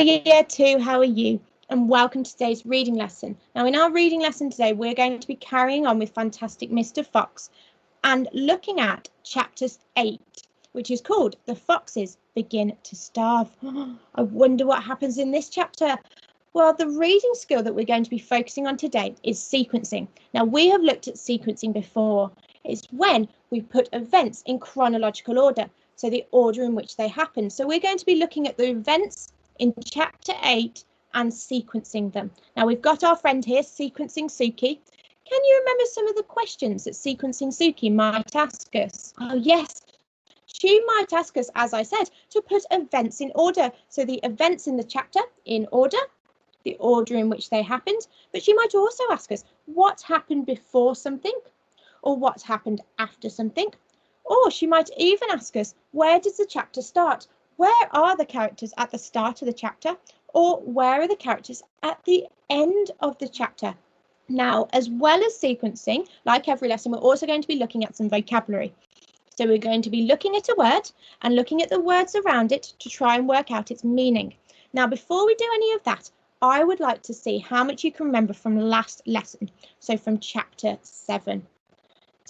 Year 2, how are you? And welcome to today's reading lesson. Now, in our reading lesson today, we're going to be carrying on with Fantastic Mr. Fox and looking at chapter 8, which is called The Foxes Begin to Starve. I wonder what happens in this chapter. Well, the reading skill that we're going to be focusing on today is sequencing. Now, we have looked at sequencing before. It's when we put events in chronological order, so the order in which they happen. So we're going to be looking at the events in chapter 8 and sequencing them. Now, we've got our friend here, Sequencing Suki. Can you remember some of the questions that Sequencing Suki might ask us? Oh, yes. She might ask us, as I said, to put events in order. So the events in the chapter in order, the order in which they happened, but she might also ask us what happened before something or what happened after something. Or she might even ask us, where does the chapter start? Where are the characters at the start of the chapter? Or where are the characters at the end of the chapter? Now, as well as sequencing, like every lesson, we're also going to be looking at some vocabulary. So we're going to be looking at a word and looking at the words around it to try and work out its meaning. Now, before we do any of that, I would like to see how much you can remember from last lesson, so from chapter 7.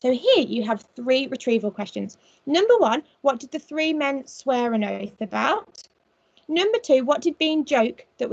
So here you have 3 retrieval questions. Number 1, what did the 3 men swear an oath about? Number 2, what did Bean joke that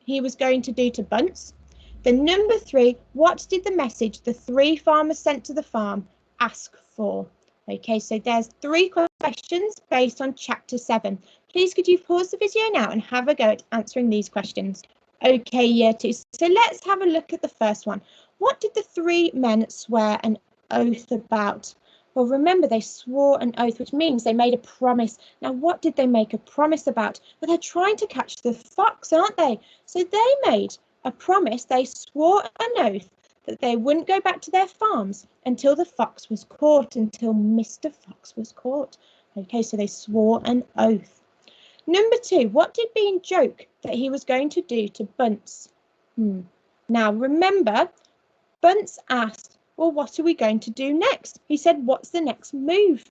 he was going to do to Bunce? Then number 3, what did the message the 3 farmers sent to the farm ask for? Okay, so there's 3 questions based on chapter 7. Please could you pause the video now and have a go at answering these questions. Okay, Year 2. So let's have a look at the first one. What did the 3 men swear an oath about? Well, remember, they swore an oath, which means they made a promise. Now, what did they make a promise about? Well, they're trying to catch the fox, aren't they? So they made a promise. They swore an oath that they wouldn't go back to their farms until the fox was caught, until Mr. Fox was caught. Okay, so they swore an oath. Number 2, what did Bean joke that he was going to do to Bunce? Now, remember, Bunce asked, well, what are we going to do next? He said, what's the next move?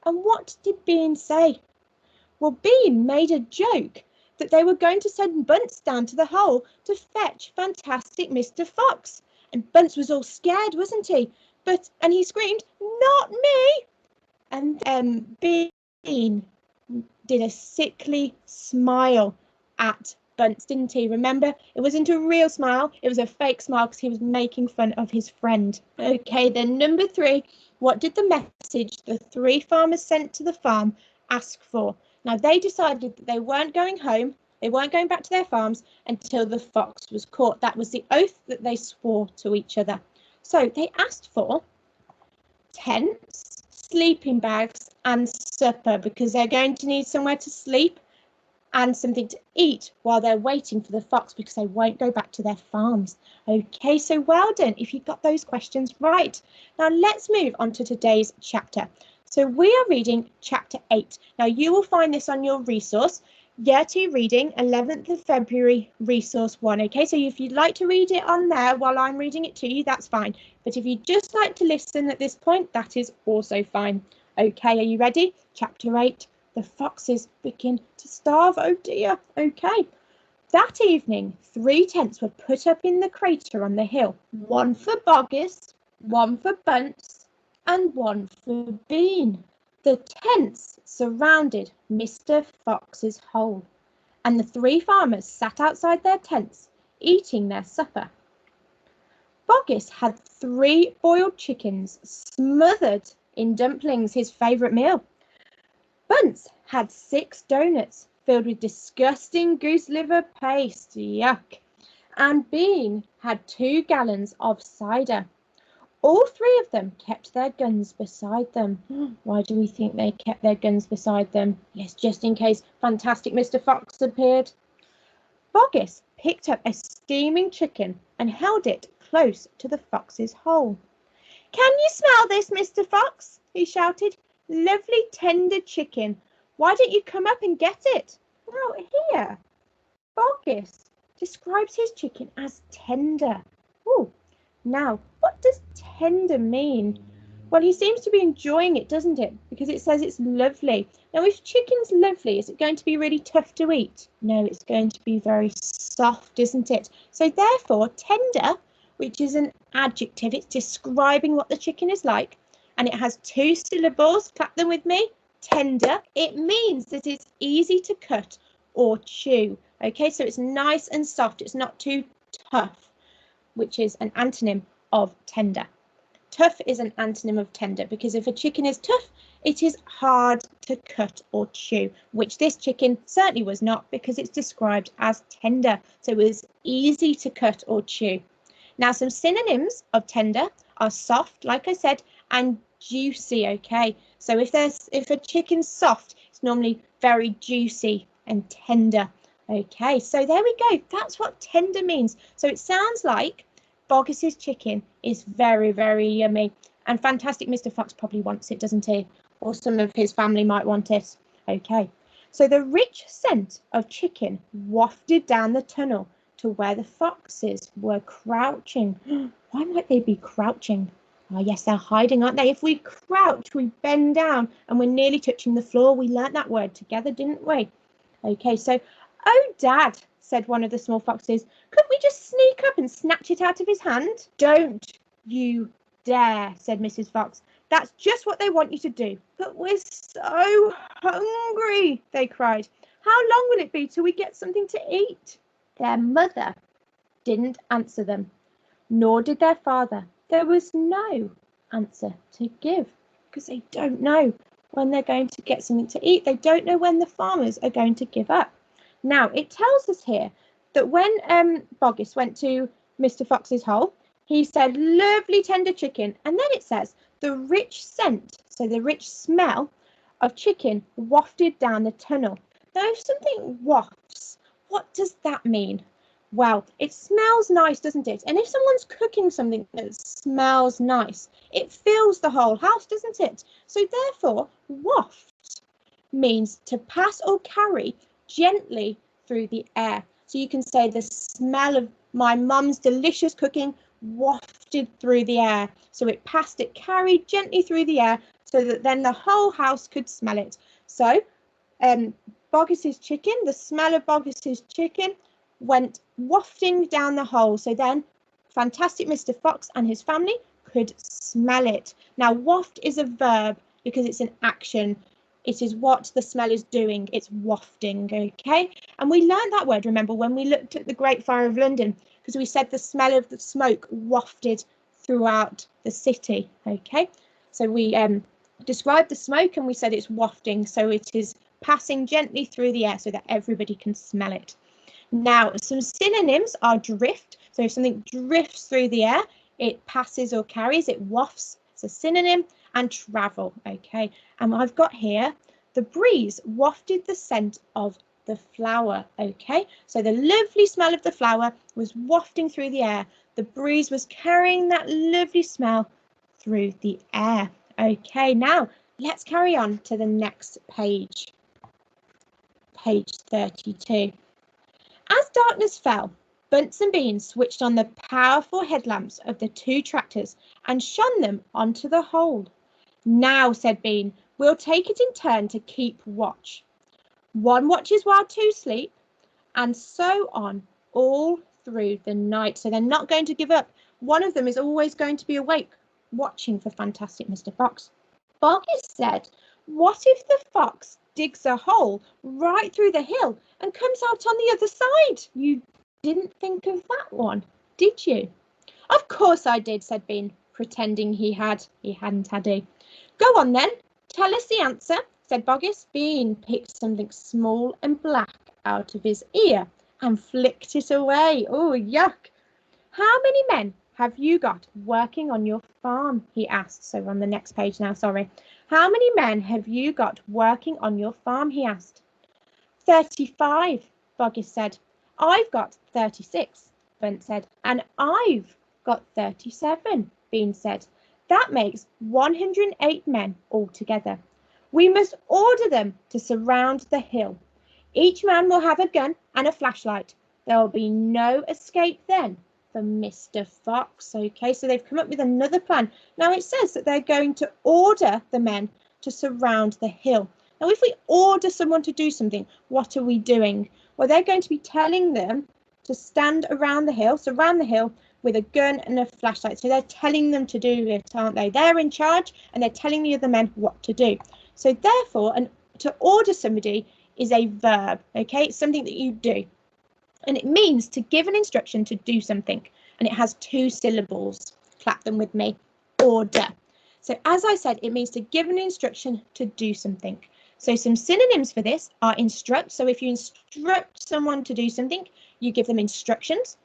And what did Bean say? Well, Bean made a joke that they were going to send Bunce down to the hole to fetch Fantastic Mr. Fox. And Bunce was all scared, wasn't he? And he screamed, not me! And then Bean did a sickly smile at Bunce, didn't he? Remember, it wasn't a real smile, it was a fake smile because he was making fun of his friend. Okay, then number 3, what did the message the 3 farmers sent to the farm ask for? Now, they decided that they weren't going home, they weren't going back to their farms until the fox was caught. That was the oath that they swore to each other. So they asked for tents, sleeping bags and supper because they're going to need somewhere to sleep and something to eat while they're waiting for the fox because they won't go back to their farms. Okay, so well done if you got those questions right. Now let's move on to today's chapter. So we are reading chapter 8. Now you will find this on your resource, Year 2 reading, 11th of February, resource 1. Okay, so if you'd like to read it on there while I'm reading it to you, that's fine. But if you'd just like to listen at this point, that is also fine. Okay, are you ready? Chapter 8. The foxes begin to starve. Oh dear. Okay. That evening, 3 tents were put up in the crater on the hill. 1 for Boggis, 1 for Bunce, and 1 for Bean. The tents surrounded Mr. Fox's hole, and the 3 farmers sat outside their tents, eating their supper. Boggis had 3 boiled chickens smothered in dumplings, his favourite meal. Bunce had 6 donuts filled with disgusting goose liver paste, yuck, and Bean had 2 gallons of cider. All 3 of them kept their guns beside them. Why do we think they kept their guns beside them? Yes, just in case Fantastic Mr. Fox appeared. Boggis picked up a steaming chicken and held it close to the fox's hole. Can you smell this, Mr. Fox? He shouted. Lovely tender chicken. Why don't you come up and get it? Well, here, Boggis describes his chicken as tender. Oh, now, what does tender mean? Well, he seems to be enjoying it, doesn't it? Because it says it's lovely. Now, if chicken's lovely, is it going to be really tough to eat? No, it's going to be very soft, isn't it? So therefore, tender, which is an adjective, it's describing what the chicken is like, and it has 2 syllables. Clap them with me. Tender. It means that it's easy to cut or chew. Okay, so it's nice and soft. It's not too tough, which is an antonym of tender. Tough is an antonym of tender, because if a chicken is tough, it is hard to cut or chew, which this chicken certainly was not, because it's described as tender. So it was easy to cut or chew. Now, some synonyms of tender are soft, like I said, and juicy. Okay, so if a chicken's soft, it's normally very juicy and tender. Okay, so there we go. That's what tender means. So it sounds like Boggis's chicken is very, very yummy, and Fantastic Mr. Fox probably wants it, doesn't he? Or some of his family might want it. Okay, so the rich scent of chicken wafted down the tunnel to where the foxes were crouching. Why might they be crouching? Oh, yes, they're hiding, aren't they? If we crouch, we bend down and we're nearly touching the floor. We learnt that word together, didn't we? Okay, so, oh, Dad, said one of the small foxes, could we just sneak up and snatch it out of his hand? Don't you dare, said Mrs. Fox. That's just what they want you to do. But we're so hungry, they cried. How long will it be till we get something to eat? Their mother didn't answer them, nor did their father. There was no answer to give, because they don't know when they're going to get something to eat. They don't know when the farmers are going to give up. Now, it tells us here that when Boggis went to Mr. Fox's hole, he said, lovely tender chicken. And then it says, the rich scent, so the rich smell of chicken wafted down the tunnel. Now, if something wafts, what does that mean? Well, it smells nice, doesn't it? And if someone's cooking something that smells nice, it fills the whole house, doesn't it? So therefore, waft means to pass or carry gently through the air. So you can say the smell of my mum's delicious cooking wafted through the air. So it carried gently through the air so that then the whole house could smell it. So Boggis's chicken, the smell of Boggis's chicken went wafting down the hole. So then Fantastic Mr. Fox and his family could smell it. Now, waft is a verb because it's an action. It is what the smell is doing. It's wafting, okay? And we learned that word, remember, when we looked at the Great Fire of London, because we said the smell of the smoke wafted throughout the city, okay? So we described the smoke and we said it's wafting, so it is passing gently through the air so that everybody can smell it. Now, some synonyms are drift. So if something drifts through the air, it passes or carries, it wafts. It's a synonym. And travel, okay? And I've got here, the breeze wafted the scent of the flower, okay? So the lovely smell of the flower was wafting through the air. The breeze was carrying that lovely smell through the air. Okay, now let's carry on to the next page. Page 32. As darkness fell, Bunsen Bean switched on the powerful headlamps of the 2 tractors and shone them onto the hole. Now, said Bean, we'll take it in turn to keep watch. 1 watches while 2 sleep, and so on all through the night. So they're not going to give up. One of them is always going to be awake, watching for Fantastic Mr. Fox. Boggis said, what if the fox digs a hole right through the hill and comes out on the other side? You didn't think of that one, did you? Of course I did, said Bean, pretending he hadn't had he. Go on then, tell us the answer, said Boggis. Bean picked something small and black out of his ear and flicked it away. Oh, yuck. How many men have you got working on your farm? He asked. So we're on the next page now, sorry. How many men have you got working on your farm? He asked. 35, Boggis said. I've got 36, Bunt said. And I've got 37, Bean said. That makes 108 men altogether. We must order them to surround the hill. Each man will have a gun and a flashlight. There will be no escape then for Mr. Fox. Okay, so they've come up with another plan. Now it says that they're going to order the men to surround the hill. Now, if we order someone to do something, what are we doing? Well, they're going to be telling them to stand around the hill, surround the hill with a gun and a flashlight. So they're telling them to do it, aren't they? They're in charge and they're telling the other men what to do. So therefore, to order somebody is a verb, okay? It's something that you do. And it means to give an instruction to do something. And it has 2 syllables. Clap them with me. Order. So as I said, it means to give an instruction to do something. So some synonyms for this are instruct. So if you instruct someone to do something, you give them instructions.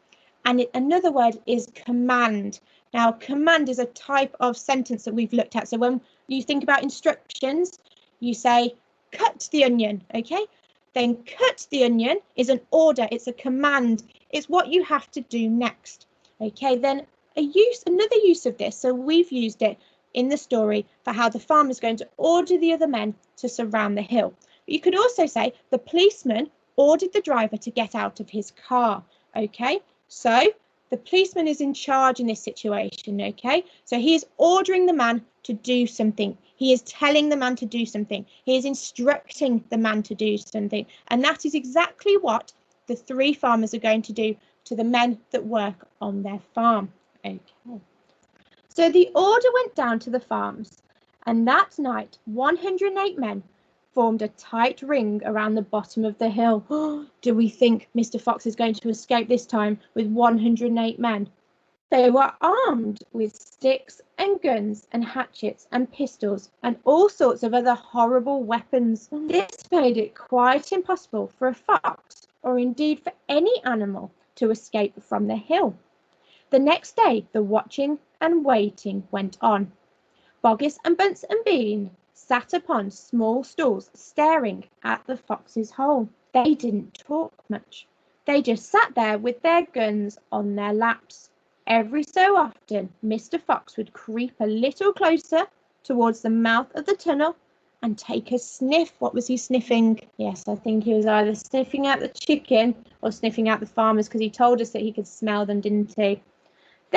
And another word is command. Now, command is a type of sentence that we've looked at. So when you think about instructions, you say, cut the onion, okay? Then cut the onion is an order. It's a command. It's what you have to do next, okay? Then another use of this. So we've used it in the story for how the farmer is going to order the other men to surround the hill. But you could also say the policeman ordered the driver to get out of his car. Okay, so the policeman is in charge in this situation. Okay, so he is ordering the man to do something. He is telling the man to do something. He is instructing the man to do something. And that is exactly what the 3 farmers are going to do to the men that work on their farm. Okay. So the order went down to the farms, and that night 108 men formed a tight ring around the bottom of the hill. Do we think Mr. Fox is going to escape this time with 108 men? They were armed with sticks and guns and hatchets and pistols and all sorts of other horrible weapons. This made it quite impossible for a fox, or indeed for any animal, to escape from the hill. The next day, the watching and waiting went on. Boggis and Bunce and Bean sat upon small stools staring at the fox's hole. They didn't talk much. They just sat there with their guns on their laps. Every so often, Mr. Fox would creep a little closer towards the mouth of the tunnel and take a sniff. What was he sniffing? Yes, I think he was either sniffing out the chicken or sniffing out the farmers, because he told us that he could smell them, didn't he?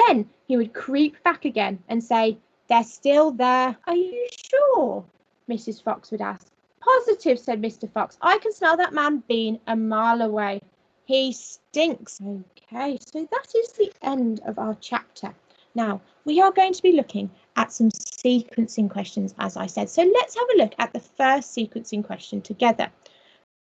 Then he would creep back again and say, "They're still there." "Are you sure?" Mrs. Fox would ask. "Positive," said Mr. Fox. "I can smell that man Bean a mile away. He stinks." Okay, so that is the end of our chapter. Now, we are going to be looking at some sequencing questions, as I said. So let's have a look at the first sequencing question together.